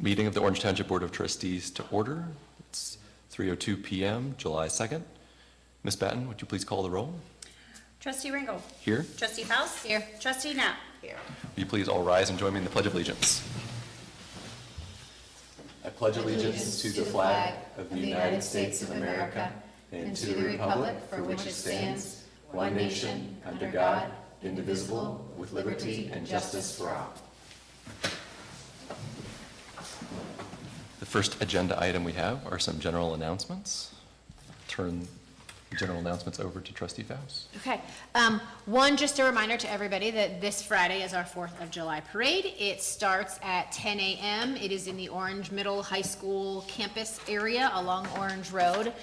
Meeting of the Orange Township Board of Trustees to order. It's 3:02 p.m., July 2nd. Ms. Batten, would you please call the roll? Trustee Ringo. Here. Trustee Faust. Here. Trustee Knapp. Here. Will you please all rise and join me in the Pledge of Allegiance? I pledge allegiance to the flag of the United States of America and to the republic for which it stands, one nation, under God, indivisible, with liberty and justice for all. The first agenda item we have are some general announcements. Turn the general announcements over to Trustee Faust. Okay. One, just a reminder to everybody that this Friday is our 4th of July parade. It starts at 10 a.m. It is in the Orange Middle High School campus area along Orange Road.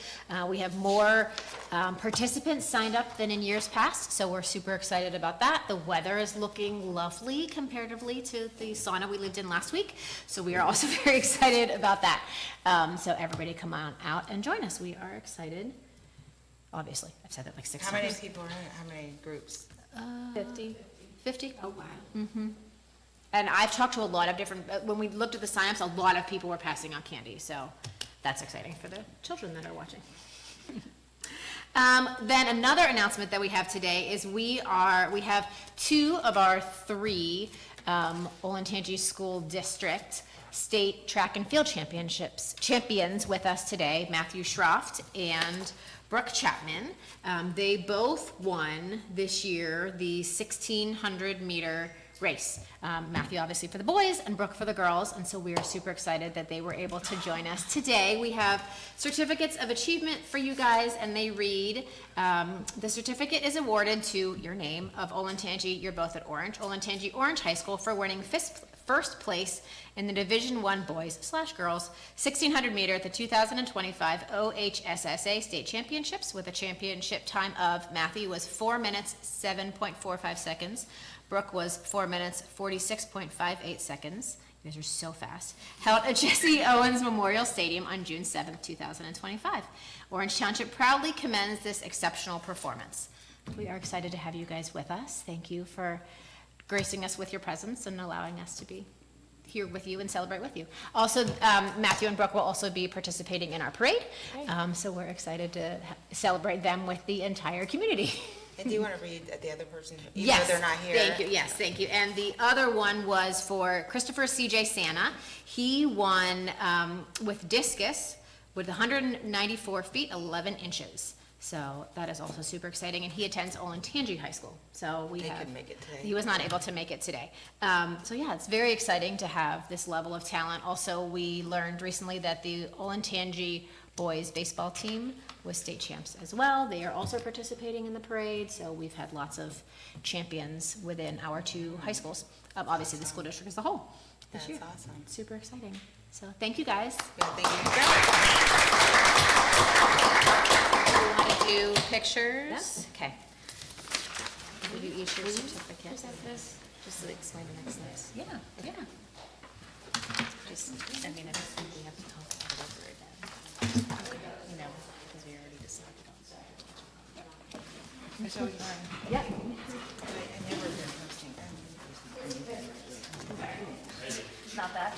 We have more participants signed up than in years past, so we're super excited about that. The weather is looking lovely comparatively to the sauna we lived in last week, so we are also very excited about that. So everybody come on out and join us. We are excited. Obviously, I've said that like 6 times. How many people are in it? How many groups? 50. 50? Oh, wow. Mm-hmm. And I've talked to a lot of different, when we looked at the signups, a lot of people were passing out candy, so that's exciting for the children that are watching. Then another announcement that we have today is we have 2 of our 3 Olentangy School District State Track and Field champions with us today, Matthew Schroft and Brooke Chapman. They both won this year the 1,600 meter race. Matthew obviously for the boys and Brooke for the girls, and so we are super excited that they were able to join us today. We have certificates of achievement for you guys, and they read, the certificate is awarded to your name of Olentangy, you're both at Olentangy Orange High School for winning first place in the Division I boys/girls 1,600 meter at the 2025 OHSSA State Championships with a championship time of Matthew was 4 minutes 7.45 seconds. Brooke was 4 minutes 46.58 seconds. You guys are so fast. Held at Jesse Owens Memorial Stadium on June 7th, 2025. Orange Township proudly commends this exceptional performance. We are excited to have you guys with us. Thank you for gracing us with your presence and allowing us to be here with you and celebrate with you. Also, Matthew and Brooke will also be participating in our parade, so we're excited to celebrate them with the entire community. And do you want to read the other person, even Yes, though they're not here? thank you. Yes, thank you. And the other one was for Christopher C.J. Santa. He won with discus with 194 feet 11 inches. So that is also super exciting, and he attends Olentangy High School. So He couldn't make it today. He was not able to make it today. So yeah, it's very exciting to have this level of talent. Also, we learned recently that the Olentangy boys baseball team was state champs as well. They are also participating in the parade. So we've had lots of champions within our 2 high schools. Obviously, the school district as a whole this year. That's awesome. Super exciting. So thank you guys. Yeah, thank Do you want to do pictures? Yes. Okay. Give you each your certificate. Just to explain the next steps. Yeah, yeah. Just, I mean, I don't think we have to talk about it over again. You know, because we already decided on that. So, Yeah. I never been posting. Not that.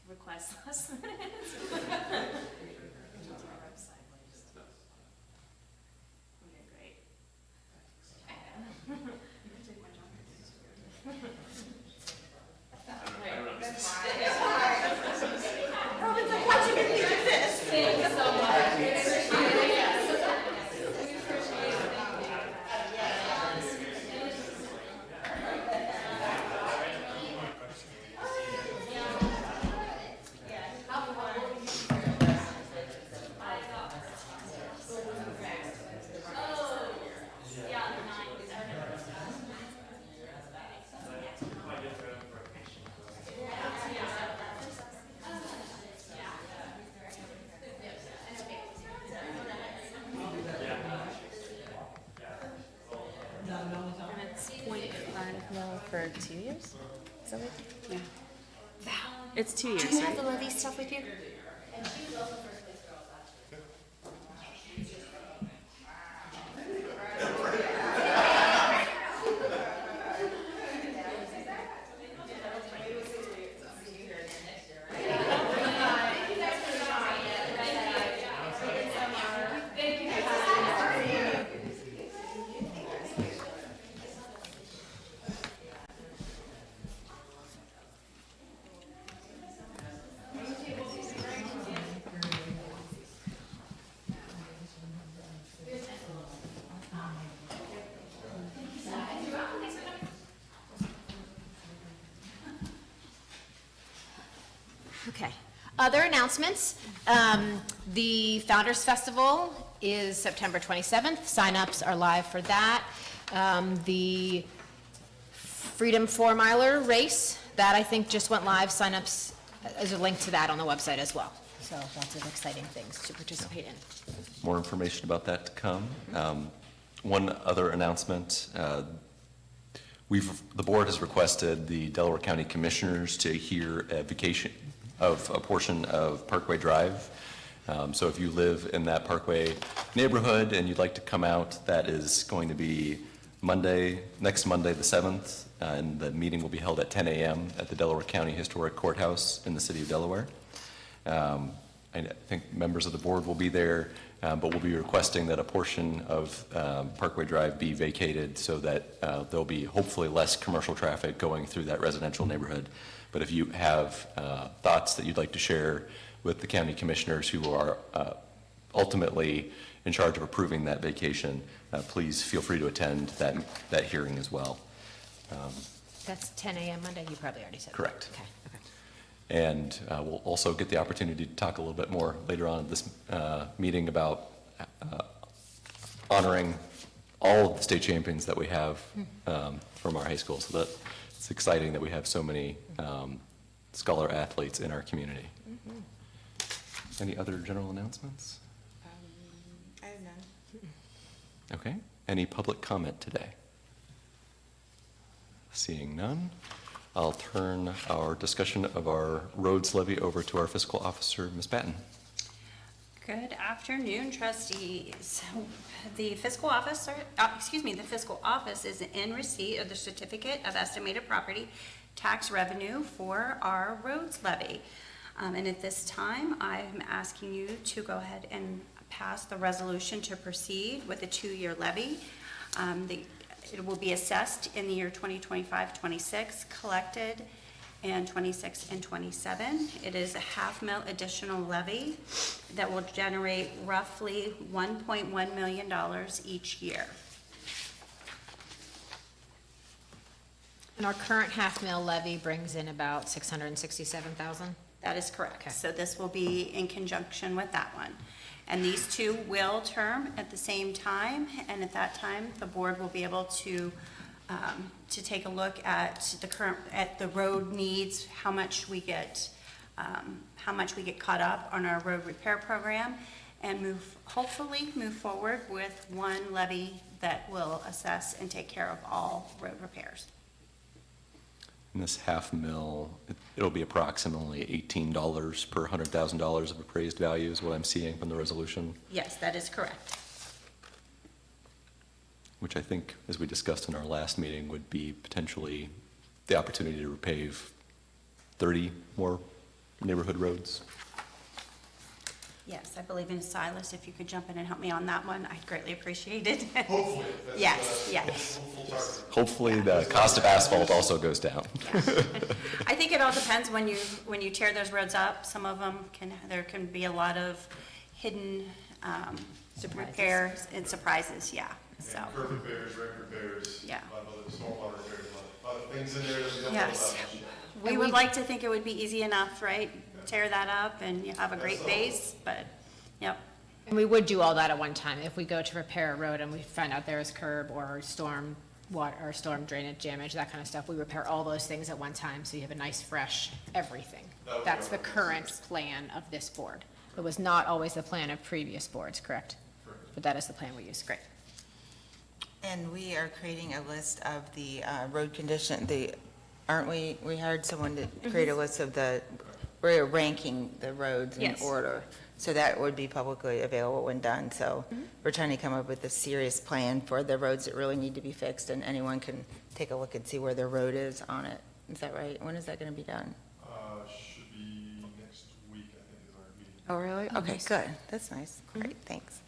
Request last minute. Okay, great. Robin's like, why'd you make me do this? Thank you so much. for 2 years? Is that what? Yeah. It's 2 years, Do you have right? the levy stuff with you? Okay. Other announcements. The Founders Festival is September 27th. Sign-ups are live for that. The Freedom 4-miler race, that I think just went live. Sign-ups, there's a link to that on the website as well. So lots of exciting things to participate in. More information about that to come. One other announcement, the board has requested the Delaware County Commissioners to hear a portion of Parkway Drive. So if you live in that Parkway neighborhood and you'd like to come out, that is going to be next Monday, the 7th, and the meeting will be held at 10 a.m. at the Delaware County Historic Courthouse in the city of Delaware. I think members of the board will be there, but we'll be requesting that a portion of Parkway Drive be vacated so that there'll be hopefully less commercial traffic going through that residential neighborhood. But if you have thoughts that you'd like to share with the county commissioners who are ultimately in charge of approving that vacation, please feel free to attend that hearing as well. That's 10 a.m. Monday, you probably already said that. Correct. Okay. And we'll also get the opportunity to talk a little bit more later on in this meeting about honoring all of the state champions that we have from our high school. So that it's exciting that we have so many scholar athletes in our community. Any other general announcements? I have none. Okay. Any public comment today? Seeing none, I'll turn our discussion of our roads levy over to our fiscal officer, Ms. Batten. Good afternoon, trustees. The fiscal office is in receipt of the certificate of estimated property tax revenue for our roads levy. And at this time, I'm asking you to go ahead and pass the resolution to proceed with a 2-year levy. It will be assessed in the year 2025-26, collected in 26 and 27. It is a $500,000 additional levy that will generate roughly $1.1 million each year. And our current $500,000 levy brings in about $667,000. That is correct. Okay. So this will be in conjunction with that one. And these two will term at the same time, and at that time, the board will be able to take a look at the road needs, how much we get caught up on our road repair program, and hopefully move forward with one levy that will assess and take care of all road repairs. And this $500,000, it'll be approximately $18 per $100,000 of appraised value is what I'm seeing from the resolution. Yes, that is correct. Which I think, as we discussed in our last meeting, would be potentially the opportunity to repave 30 more neighborhood roads. Yes, I believe in Silas. If you could jump in and help me on that one, I'd greatly appreciate it. Hopefully. Yes. Hopefully the cost of asphalt also goes down. I think it all depends when you tear those roads up. Some of them there can be a lot of hidden repairs and surprises, yeah, so. And curb repairs, wreck repairs. Yeah. A lot of other stormwater repairs, a lot of things in there that we don't know Yes. about. We would like to think it would be easy enough, right? Tear that up and you have a great base, but, yep. And we would do all that at one time. If we go to repair a road and we find out there is curb or storm drainage damage, that kind of stuff, we repair all those things at one time, so you have a nice, fresh everything. That's the current plan of this board. It was not always the plan of previous boards, correct? Correct. But that is the plan we use, great. And we are creating a list of the road condition, aren't we? We hired someone to create a list of we're ranking the roads in Yes. order. So that would be publicly available when done. So we're trying to come up with a serious plan for the roads that really need to be fixed, and anyone can take a look and see where their road is on it. Is that right? When is that going to be done? Should be next week, I think, is our meeting. Oh, really? Okay, good. That's nice. Great, thanks.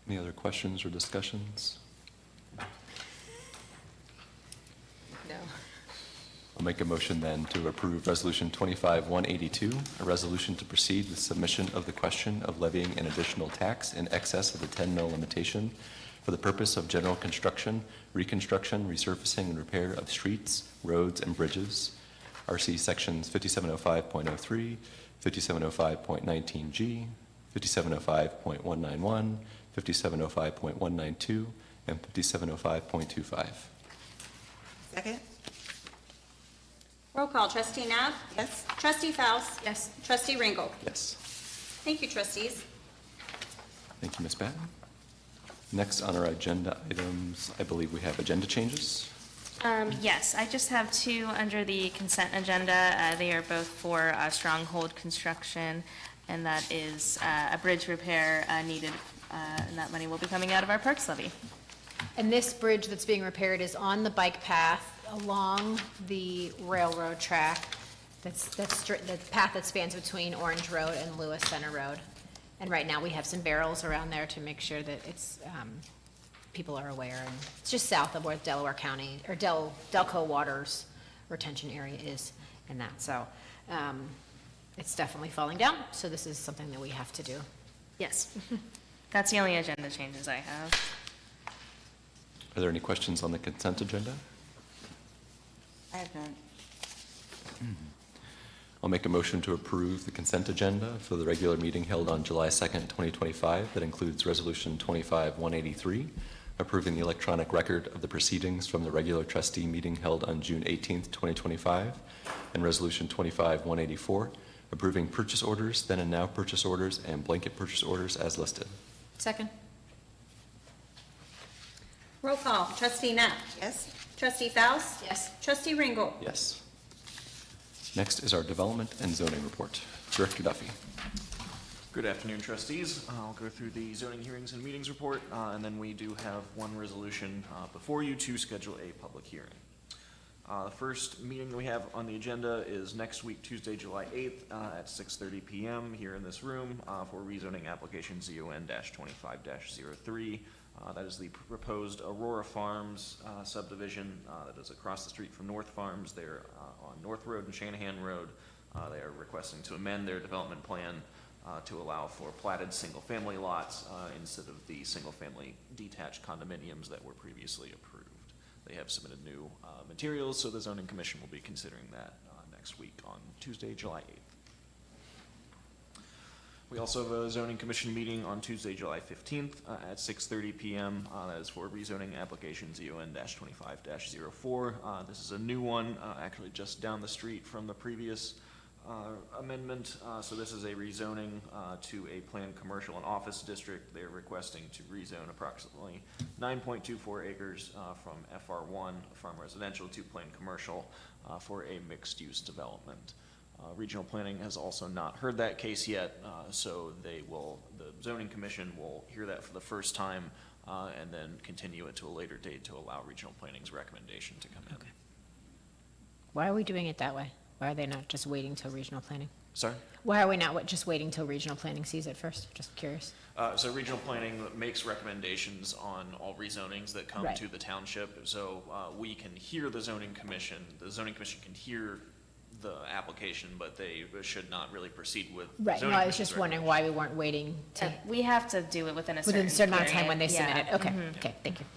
Any other questions or discussions? No. I'll make a motion then to approve Resolution 25-182, a resolution to proceed with submission of the question of levying an additional tax in excess of the 10 mil limitation for the purpose of general construction, reconstruction, resurfacing, and repair of streets, roads, and bridges, RC Sections 5705.03, 5705.19G, 5705.191, 5705.192, and 5705.25. Second? Roll call, trustee Nab? Yes? Trustee Faust? Yes. Trustee Ringel? Yes. Thank you, trustees. Thank you, Ms. Batten. Next on our agenda items, I believe we have agenda changes. Yes, I just have two under the consent agenda. They are both for Stronghold construction, and that is a bridge repair needed, and that money will be coming out of our parks levy. And this bridge that's being repaired is on the bike path along the railroad track. That's the path that spans between Orange Road and Lewis Center Road. And right now, we have some barrels around there to make sure that it's, people are aware. And it's just south of where Delaware County, or Delco Waters retention area is and that. So it's definitely falling down, so this is something that we have to do. Yes. That's the only agenda changes I have. Are there any questions on the consent agenda? I have none. I'll make a motion to approve the consent agenda for the regular meeting held on July 2nd, 2025. That includes Resolution 25-183, approving the electronic record of the proceedings from the regular trustee meeting held on June 18th, 2025, and Resolution 25-184, approving purchase orders, then and now purchase orders, and blanket purchase orders as listed. Second? Roll call, trustee Nab? Yes? Trustee Faust? Yes. Trustee Ringel? Yes. Next is our development and zoning report. Director Duffy. Good afternoon, trustees. I'll go through the zoning hearings and meetings report, and then we do have one resolution before you to schedule a public hearing. The first meeting that we have on the agenda is next week, Tuesday, July 8th, at 6:30 p.m. here in this room for rezoning application ZON-25-03. That is the proposed Aurora Farms subdivision that is across the street from North Farms. They're on North Road and Shanahan Road. They are requesting to amend their development plan to allow for platted single-family lots instead of the single-family detached condominiums that were previously approved. They have submitted new materials, so the zoning commission will be considering that next week on Tuesday, July 8th. We also have a zoning commission meeting on Tuesday, July 15th at 6:30 p.m. That is for rezoning application ZON-25-04. This is a new one, actually just down the street from the previous amendment. So this is a rezoning to a planned commercial and office district. They're requesting to rezone approximately 9.24 acres from FR1, farm residential, to planned commercial for a mixed-use development. Regional planning has also not heard that case yet, so the zoning commission will hear that for the first time and then continue it to a later date to allow regional planning's recommendation to come in. Okay. Why are we doing it that way? Why are they not just waiting till regional planning? Sorry? Why are we not just waiting till regional planning sees it first? Just curious. So regional planning makes recommendations on all rezonings that come Right. to the township. So we can hear the zoning commission. The zoning commission can hear the application, but they should not really proceed with. Right, no, zoning I was commission's just wondering why we weren't waiting to, We have to do it within a within a certain amount of time when they period. submit Yeah. it. Okay, okay, thank you.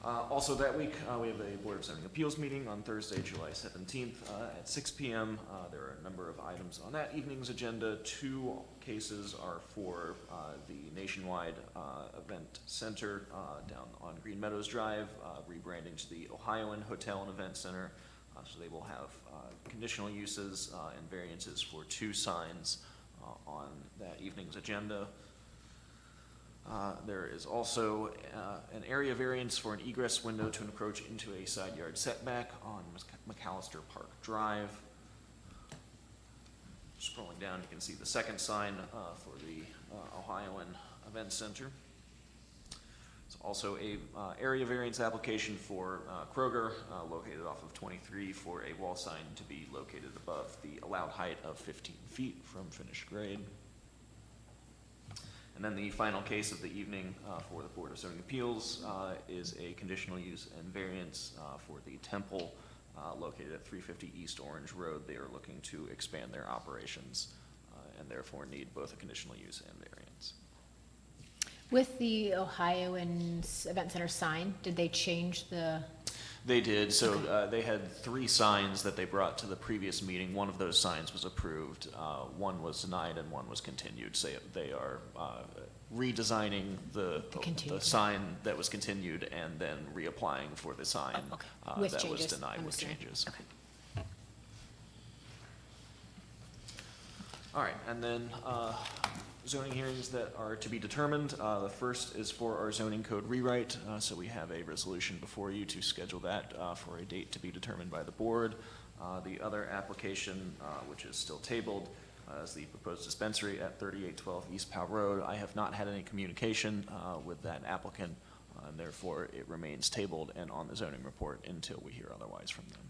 Also that week, we have a Board of Zoning Appeals meeting on Thursday, July 17th at 6 p.m. There are a number of items on that evening's agenda. Two cases are for the Nationwide Event Center down on Green Meadows Drive, rebranding to the Ohioan Hotel and Event Center. So they will have conditional uses and variances for two signs on that evening's agenda. There is also an area variance for an egress window to encroach into a side yard setback on McAllister Park Drive. Scrolling down, you can see the second sign for the Ohioan Event Center. It's also a area variance application for Kroger, located off of 23, for a wall sign to be located above the allowed height of 15 feet from finished grade. And then the final case of the evening for the Board of Zoning Appeals is a conditional use and variance for the temple located at 350 East Orange Road. They are looking to expand their operations and therefore need both a conditional use and variance. With the Ohioans Event Center sign, did they change the? They did. So they had 3 signs that they brought to the previous meeting. One of those signs was approved, one was denied, and one was continued. So they are redesigning the sign that was continued and then reapplying for the sign With that was changes, denied I'm with assuming. changes. Okay. All right, and then zoning hearings that are to be determined. The first is for our zoning code rewrite, so we have a resolution before you to schedule that for a date to be determined by the board. The other application, which is still tabled, is the proposed dispensary at 3812 East Powell Road. I have not had any communication with that applicant, and therefore it remains tabled and on the zoning report until we hear otherwise from them.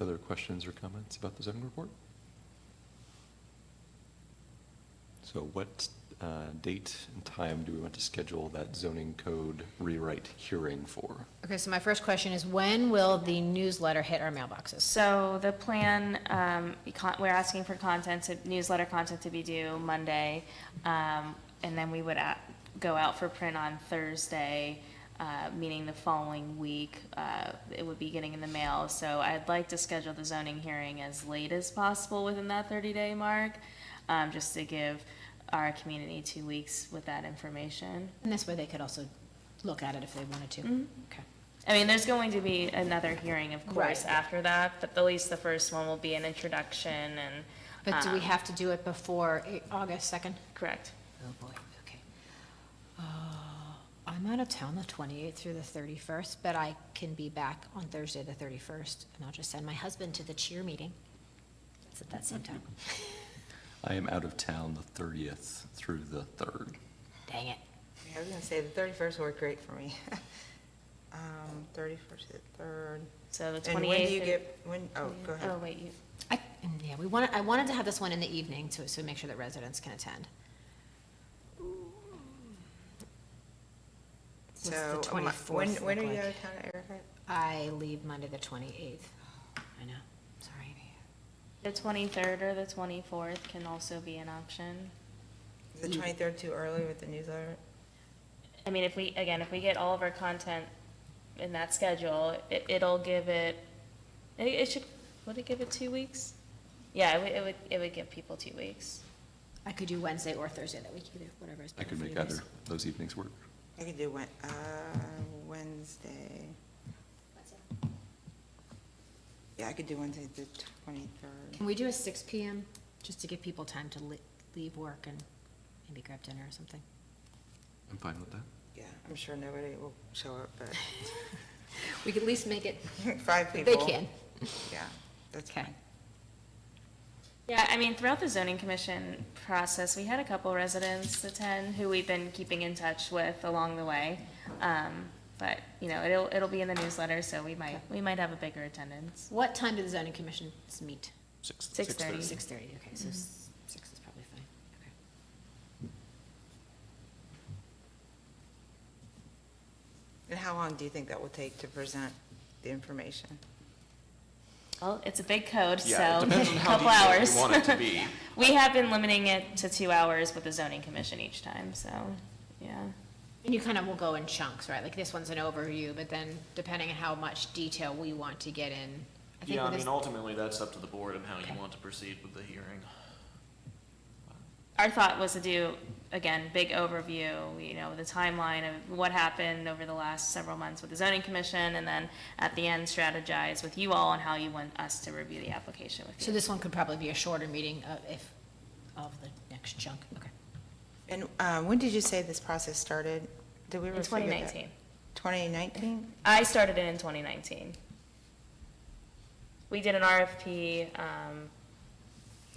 Other questions or comments about the zoning report? So what date and time do we want to schedule that zoning code rewrite hearing for? Okay, so my first question is, when will the newsletter hit our mailboxes? So the plan, we're asking for newsletter content to be due Monday, and then we would go out for print on Thursday, meaning the following week, it would be getting in the mail. So I'd like to schedule the zoning hearing as late as possible within that 30-day mark, just to give our community 2 weeks with that information. And this way they could also look at it if they wanted to. Mhm. Okay. I mean, there's going to be another hearing, of course, Right. after that, but at least the first one will be an introduction and. But do we have to do it before August 2nd? Correct. Oh, boy, okay. I'm out of town the 28th through the 31st, but I can be back on Thursday the 31st, and I'll just send my husband to the cheer meeting. It's at that same time. I am out of town the 30th through the 3rd. Dang it. Yeah, I was gonna say, the 31st worked great for me. 31st to the 3rd. So the 28th. And when do you get, oh, go ahead. Oh, wait, I wanted to have this one in the evening so make sure that residents can attend. What's the So, 24th when look are you like? out of town, Erica? I leave Monday the 28th. I know, sorry. The 23rd or the 24th can also be an option. Is the 23rd too early with the newsletter? I mean, if we get all of our content in that schedule, it'll give it would it give it 2 weeks? Yeah, it would give people 2 weeks. I could do Wednesday or Thursday that week, either, whatever is I better could for make you guys. either those evenings work. I could do Wednesday. Yeah, I could do Wednesday the 23rd. Can we do a 6 PM, just to give people time to leave work and maybe grab dinner or something? I'm fine with that. Yeah, I'm sure nobody will show up, but We could at least make it, 5 people. they can. Yeah, that's Okay. fine. Yeah, I mean, throughout the zoning commission process, we had a couple residents attend who we've been keeping in touch with along the way. But, you know, it'll be in the newsletter, so we might have a bigger attendance. What time do the zoning commissions meet? 6:30. 6:30, okay, so 6 is probably fine, okay. And how long do you think that will take to present the information? Well, it's a big code, so Yeah, it depends on a how couple detailed hours. you want it to be. We have been limiting it to 2 hours with the zoning commission each time, so, yeah. And you kind of will go in chunks, right? Like this one's an overview, but then depending on how much detail we want to get in. I think Yeah, I with mean, this- ultimately, that's up to the board and how you Okay. want to proceed with the hearing. Our thought was to do again, big overview, the timeline of what happened over the last several months with the zoning commission, and then at the end, strategize with you all on how you want us to review the application with you. So this one could probably be a shorter meeting of the next chunk, okay. And when did you say this process started? Did we ever In figure that- 2019. 2019? I started it in 2019. We did an RFP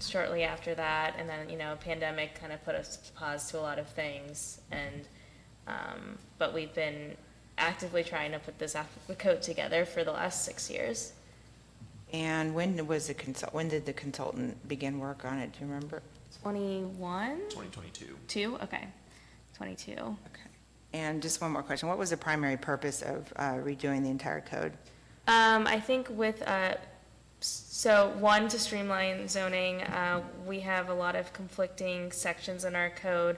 shortly after that, and then, pandemic kind of put a pause to a lot of things, and, but we've been actively trying to put this code together for the last 6 years. And when did the consultant begin work on it? Do you remember? 21? 2022. 2? Okay. 22. Okay. And just one more question. What was the primary purpose of redoing the entire code? I think with, so one, to streamline zoning, we have a lot of conflicting sections in our code.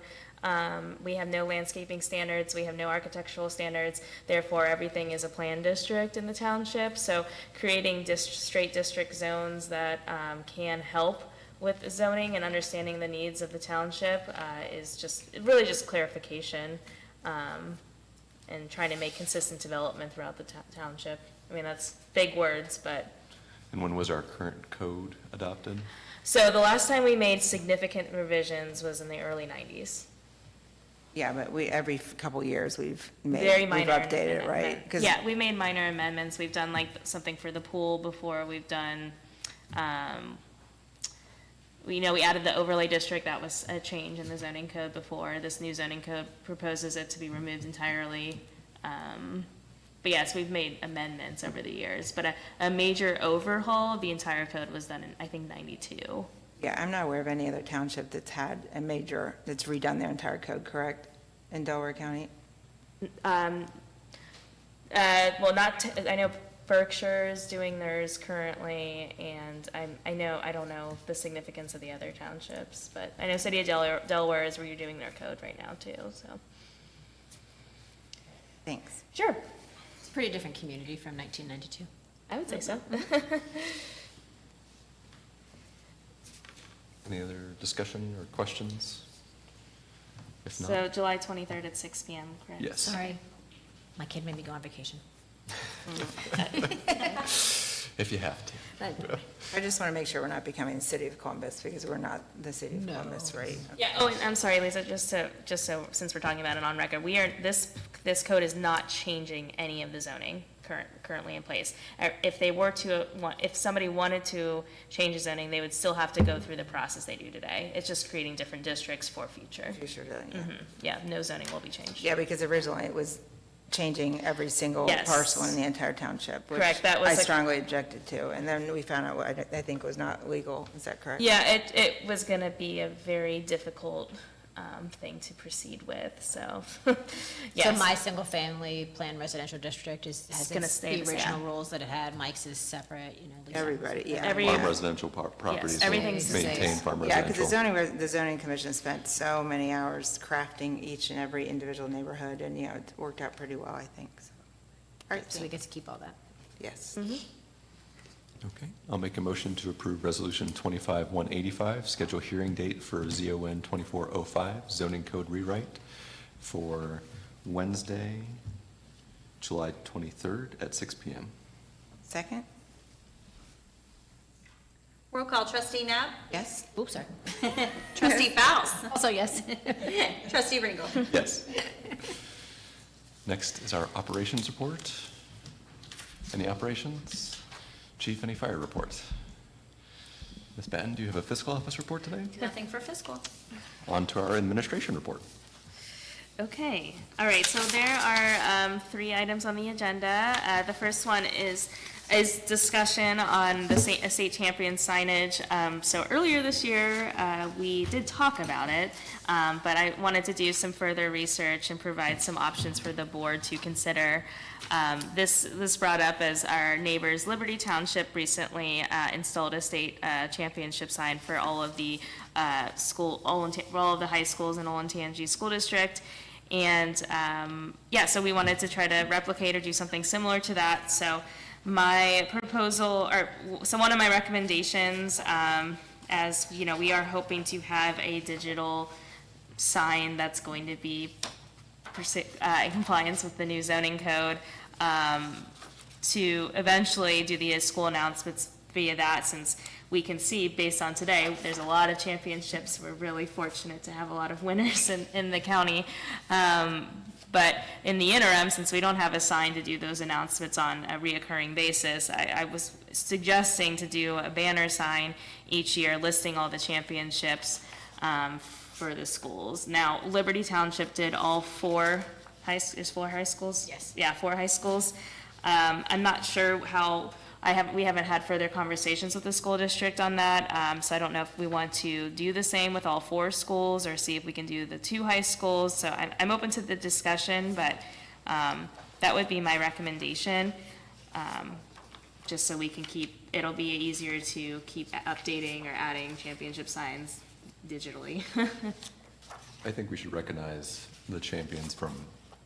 We have no landscaping standards, we have no architectural standards, therefore everything is a planned district in the township. So creating straight district zones that can help with zoning and understanding the needs of the township is really just clarification, and trying to make consistent development throughout the township. I mean, that's big words, but. And when was our current code adopted? So the last time we made significant revisions was in the early 90s. Yeah, but every couple years we've Very minor. updated it, right? 'Cause- Yeah, we made minor amendments. We've done like something for the pool before. We've done, we added the overlay district. That was a change in the zoning code before. This new zoning code proposes it to be removed entirely. But yes, we've made amendments over the years, but a major overhaul of the entire code was done in, I think, 92. Yeah, I'm not aware of any other township that's redone their entire code, correct, in Delaware County? Well, I know Berkshire is doing theirs currently, and I don't know the significance of the other townships, but I know City of Delaware is redoing their code right now too, so. Thanks. Sure, It's a pretty different community from 1992. I would say so. Any other discussion or questions? If So not, July 23rd at 6 PM, correct? yes. Sorry, my kid made me go on vacation. If you have to. I just want to make sure we're not becoming the city of Columbus, because we're not the city of Columbus, right? Yeah, oh, and I'm sorry, Lisa, just so, since we're talking about it on record, this code is not changing any of the zoning currently in place. If somebody wanted to change the zoning, they would still have to go through the process they do today. It's just creating different districts for future. Future, yeah. Yeah, no zoning will be changed. Yeah, because originally it was changing every single Yes. parcel in the entire township, which Correct, that was I a- strongly objected to. And then we found out what I think was not legal. Is that correct? Yeah, it was gonna be a very difficult thing to proceed with, so, yes. So my single-family planned residential district has gonna stay the the same. original rules that it had. Mike's is separate, Lisa. Everybody, yeah. Every- Farm residential properties will everything's the same. maintain farm Yeah, because residential. the zoning commission spent so many hours crafting each and every individual neighborhood, and, it worked out pretty well, I think. So. All right, So we get to keep all that. yes. Okay, I'll make a motion to approve Resolution 25-185, schedule hearing date for ZON 2405, zoning code rewrite for Wednesday, July 23rd at 6 PM. Second? Roll call, trustee Nab, Yes? Oops, sorry. trustee Fowles, Also, yes. trustee Ringle. Yes. Next is our operations report. Any operations? Chief, any fire reports? Ms. Batten, do you have a fiscal office report today? Nothing for fiscal. On to our administration report. Okay, all right, so there are 3 items on the agenda. The first one is discussion on the state champion signage. So earlier this year, we did talk about it, but I wanted to do some further research and provide some options for the board to consider. This brought up as our neighbors, Liberty Township recently installed a state championship sign for all of the all of the high schools in Olentangy School District. And so we wanted to try to replicate or do something similar to that. So my proposal, so one of my recommendations, as we are hoping to have a digital sign that's going to be in compliance with the new zoning code, to eventually do the school announcements via that, since we can see, based on today, there's a lot of championships. We're really fortunate to have a lot of winners in the county. But in the interim, since we don't have a sign to do those announcements on a reoccurring basis, I was suggesting to do a banner sign each year listing all the championships for the schools. Now, Liberty Township did all four high schools? Yes. Yeah, 4 high schools. I'm not sure how, we haven't had further conversations with the school district on that, so I don't know if we want to do the same with all 4 schools, or see if we can do the 2 high schools. So I'm open to the discussion, but that would be my recommendation, just so we can it'll be easier to keep updating or adding championship signs digitally. I think we should recognize the champions from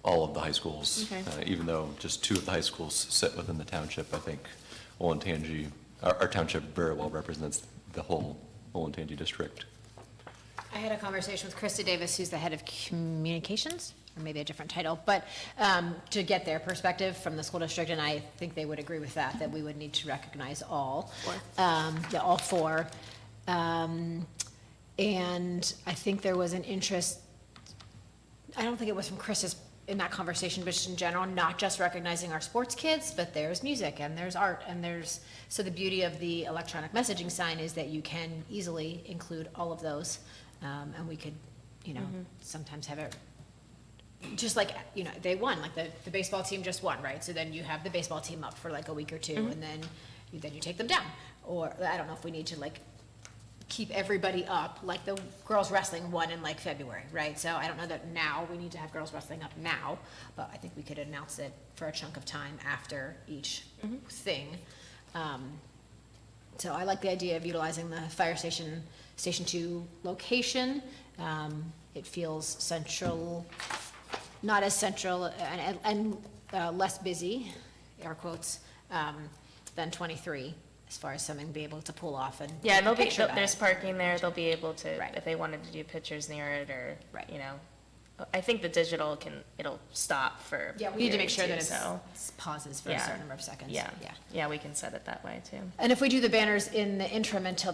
all of the high schools. Okay. Even though just 2 of the high schools sit within the township, I think Olentangy, our township very well represents the whole Olentangy district. I had a conversation with Krista Davis, who's the head of communications, or maybe a different title, but to get their perspective from the school district, and I think they would agree with that we would need to recognize all. All 4. And I think there was an interest, I don't think it was from Krista's in that conversation, but just in general, not just recognizing our sports kids, but there's music and there's art and so the beauty of the electronic messaging sign is that you can easily include all of those. And we could, sometimes have it, just like, they won, like the baseball team just won, right? So then you have the baseball team up for like a week or 2 and then you take them down. Or I don't know if we need to like keep everybody up, like the girls wrestling won in like February, right? So I don't know that now we need to have girls wrestling up now, but I think we could announce it for a chunk of time after each thing. So I like the idea of utilizing the fire station, Station 2 location. It feels central, not as central and less busy, air quotes, than 23. As far as something to be able to pull off and Yeah, and picture that. there's parking there, they'll be able to, Right. if they wanted to do pictures near it, or, Right. I think the digital it'll stop for. Yeah, we need to make sure that it it's pauses for a Yeah. certain number of seconds. Yeah, we can set it that way too. And if we do the banners in the interim until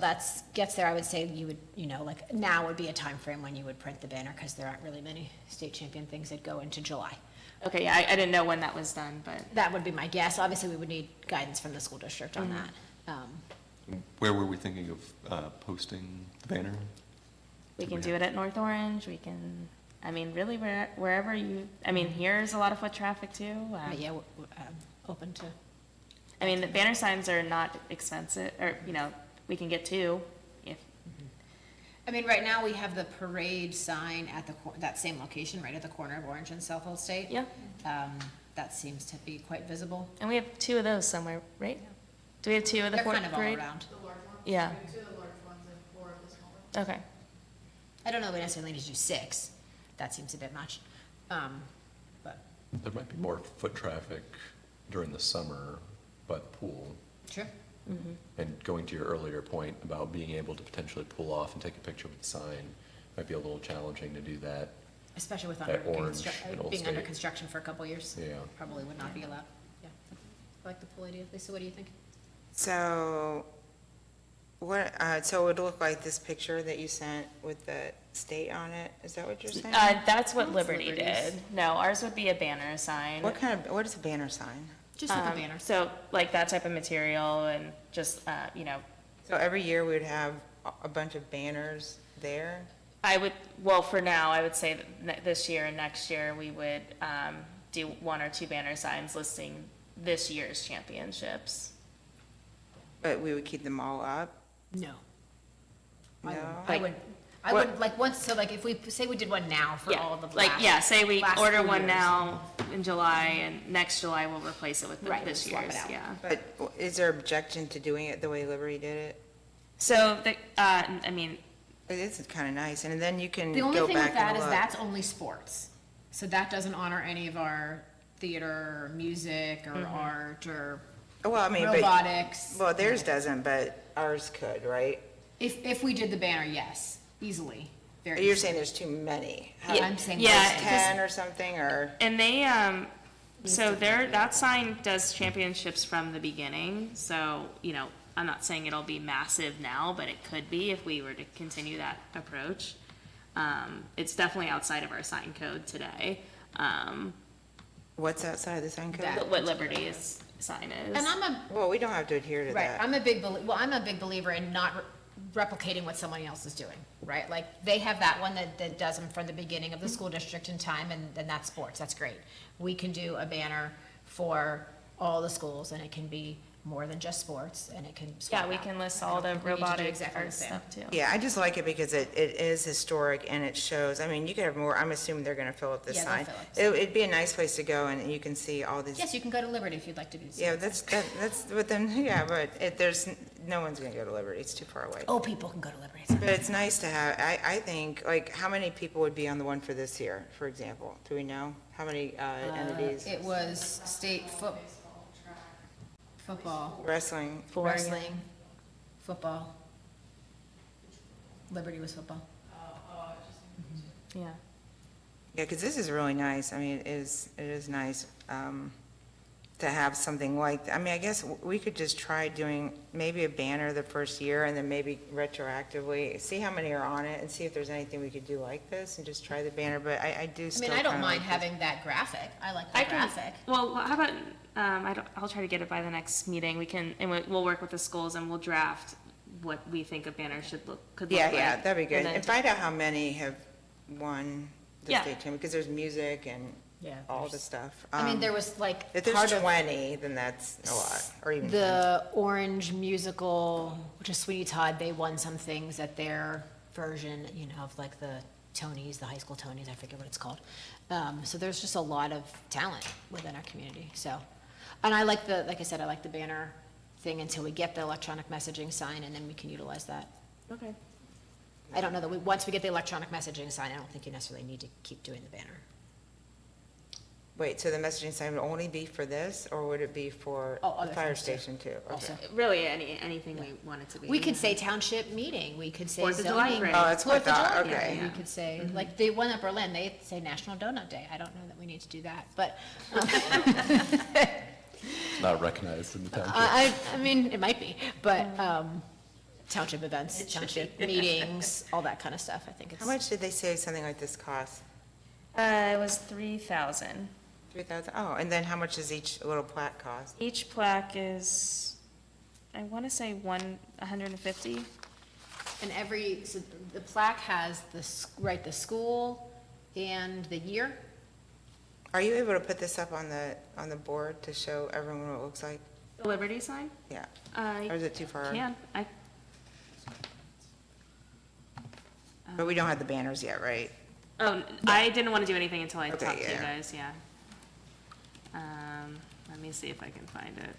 gets there, I would say you would, like now would be a time frame when you would print the banner, because there aren't really many state champion things that go into July. Okay, yeah, I didn't know when that was done, but. That would be my guess. Obviously, we would need guidance from the school district on that. Where were we thinking of posting the banner? We Do can we do it at North Orange, we can, really wherever here's a lot of foot traffic too. But yeah, open to, The banner signs are not expensive, or, we can get 2 if, right now we have the parade sign at that same location, right at the corner of Orange and South Old State. yeah. That seems to be quite visible. And we have 2 of those somewhere, right? Do we have 2 of the They're fourth kind of all parade? around. Yeah, 2 of the large ones and 4 of the smaller. okay. I don't know if we necessarily need to do 6. That seems a bit much. But, There might be more foot traffic during the summer by the pool. sure. And going to your earlier point about being able to potentially pull off and take a picture with the sign, might be a little challenging to do that. Especially with At Orange and Old being under State. construction for a couple years. Yeah. Probably would not be allowed. Yeah. I like the pool idea. Lisa, what do you think? So, so it would look like this picture that you sent with the state on it? Is that what you're saying? That's what Liberty Liberty's. did. No, ours would be a banner sign. What is a banner sign? Just like a banner. So like that type of material and just, So every year we would have a bunch of banners there? for now, I would say that this year and next year, we would do 1 or 2 banner signs listing this year's championships. But we would keep them all up? No. I No? would, if we say we did one now for all of the Say we last order few one years. now in July, and next July we'll replace it with Right, this swap it year's, out. yeah. But is there objection to doing it the way Liberty did it? So, It is kind of nice, and then you can The only go thing with back that and is look. that's only sports. So that doesn't honor any of our theater, or music, or art, or Well, I mean, but, robotics. well, theirs doesn't, but ours could, right? If we did the banner, yes, easily. very. You're saying there's too many? How- Yeah. I'm saying Yeah, there's 10 or something, or? And they, so that sign does championships from the beginning, so, you know, I'm not saying it'll be massive now, but it could be if we were to continue that approach. It's definitely outside of our sign code today, What's outside the sign code? That- what Liberty's sign is. And I'm a, Well, we don't have to adhere to right, that. I'm a big believer in not replicating what someone else is doing, right? Like, they have that one that does them from the beginning of the school district in time, and then that's sports, that's great. We can do a banner for all the schools, and it can be more than just sports, and it can. Yeah, we can list all the I don't think we need to do robotic exactly the art same. stuff too. Yeah, I just like it because it is historic and it shows, I mean, you could have more, I'm assuming they're gonna fill up this Yeah, they'll sign. fill up the It'd be a nice place to go and you can see all these. Yes, you can go to Liberty if you'd like to do so. Yeah, that's, but then, yeah, but no one's gonna go to Liberty, it's too far away. Oh, people can go to Liberty. But it's nice to have, I think, like, how many people would be on the one for this year, for example? Do we know? How many entities? It was state football, Wrestling? wrestling, football. Liberty was football. Yeah. Yeah, because this is really nice. I mean, it is nice to have something like, I mean, I guess we could just try doing maybe a banner the first year and then maybe retroactively, see how many are on it and see if there's anything we could do like this and just try the banner, but I do I still mean, I don't kinda mind like this. having that graphic. I like I the can, graphic. well, how about, I'll try to get it by the next meeting. We can, and we'll work with the schools and we'll draft what we think a banner could look Yeah, like. yeah, that'd be good. And then- And find out how many have won the Yeah. state championship, because there's music and Yeah. all the stuff. I mean, there was like If part there's of 20, then that's a lot, or even 10. the Orange musical, which is Sweeney Todd, they won some things at their version, you know, of like the Tonys, the high school Tonys, I forget what it's called. So there's just a lot of talent within our community, so. And I like like I said, I like the banner thing until we get the electronic messaging sign, and then we can utilize that. Okay. I don't know that once we get the electronic messaging sign, I don't think you necessarily need to keep doing the banner. Wait, so the messaging sign would only be for this, or would it be for Oh, the other fire things too. station too? Okay. Also. Really, anything we want it to be. We could say township meeting, we could say Fourth of July zoning. parade. Oh, that's what I Fourth of thought, July, okay. yeah, we could say, like, the one at Berlin, they say National Donut Day. I don't know that we need to do that, but, It's not recognized in the township. I mean, it might be, but, township events, township meetings, all that kind of stuff, I think it's. How much did they say something like this cost? It was 3,000. 3,000? Oh, and then how much does each little plaque cost? Each plaque is, I want to say 150. And so the plaque has the school and the year. Are you able to put this up on the board to show everyone what it looks like? The Liberty sign? Yeah, I or is it too far? can. But we don't have the banners yet, right? Oh, I didn't want to do anything until I Okay, talked to you yeah. guys, yeah. Let me see if I can find it.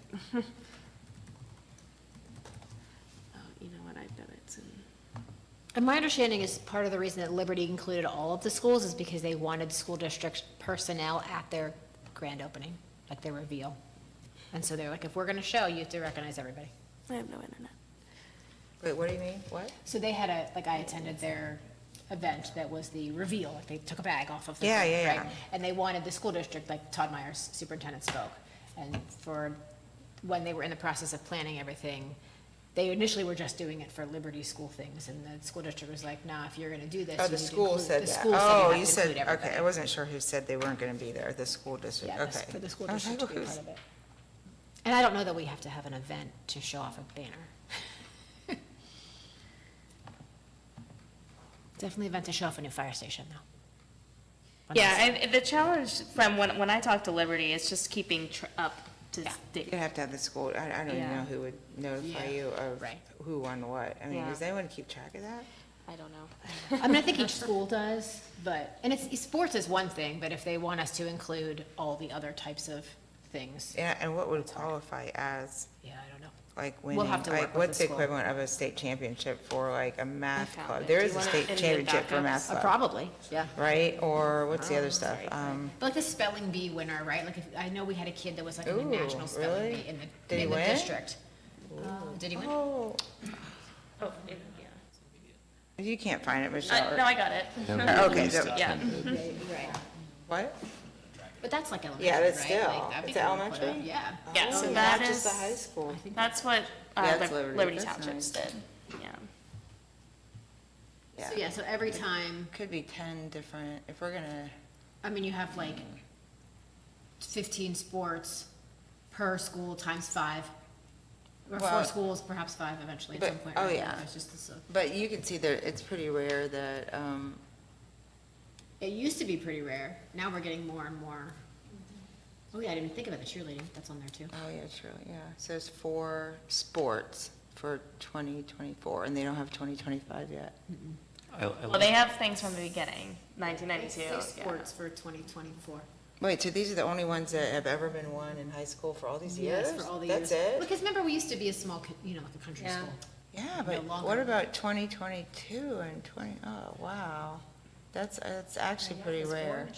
Oh, you know what, I bet it's in. And my understanding is part of the reason that Liberty included all of the schools is because they wanted school district personnel at their grand opening, like their reveal. And so they're like, if we're gonna show, you have to recognize everybody. I have no internet. Wait, what do you mean? What? So they had I attended their event that was the reveal, like they took a bag off of the Yeah, thing, yeah, right? yeah. And they wanted the school district, like Todd Myers, superintendent, spoke. And when they were in the process of planning everything, they initially were just doing it for Liberty school things, and the school district was like, nah, if you're gonna do this, Oh, you the need to school include- said the that. school said Oh, have you to said, include okay, everybody. I wasn't sure who said they weren't gonna be there, the school district, Yeah, okay. for the school I was district to like, be who's- part of it. And I don't know that we have to have an event to show off a banner. Definitely an event to show off a new fire station, though. Yeah, and the challenge from when I talk to Liberty, it's just keeping up to date. You'd have to have the school, I don't even Yeah. know who would notify Yeah, you of right. who won what. I mean, Yeah. does anyone keep track of that? I don't know. I mean, I think each school does, but, and sports is one thing, but if they want us to include all the other types of things, Yeah, and what would qualify as, yeah, I don't know. like, We'll winning? have to work Like, with what's the the school. equivalent of a state championship for, like, a math found club? it. There Do is you a want state any championship for backups? math club, Probably, yeah. right? Or what's the other stuff? sorry. But like the spelling bee winner, right? Like, I know we had a kid that was like in the Ooh, national spelling really? bee in Did he the win? district. Did he win? Oh, Oh, yeah. You can't find it, Michelle. No, I got it. Okay, Least so- Yeah. attended. What? But that's like elementary, Yeah, right? that's still, Like, that'd be it's cool to put elementary? up. Yeah. Yeah, Oh, so not that just the is- high school. That's what Yeah, that's Liberty. Liberty That's Townships nice. did, yeah. So, yeah, so every time, Could be 10 different, if we're gonna, I mean, you have like 15 sports per school times 5. Or 4 Well, schools, perhaps 5 eventually at but- some point. oh, right? yeah. There's just this, but you can see that it's pretty rare that, it used to be pretty rare. Now we're getting more and more. Oh, yeah, I didn't even think about the cheerleading. That's on there too. oh, yeah, true, yeah. So there's 4 sports for 2024, and they don't have 2025 yet. Well, they have things from the beginning, 1992. yeah. Sports for 2024. Wait, so these are the only ones that have ever been won in high school for all these years? Yes, for all the That's years. it? Because remember, we used to be a small, like a country Yeah. school. Yeah, but longer. what about 2022 and 20, oh, wow. That's actually pretty rare.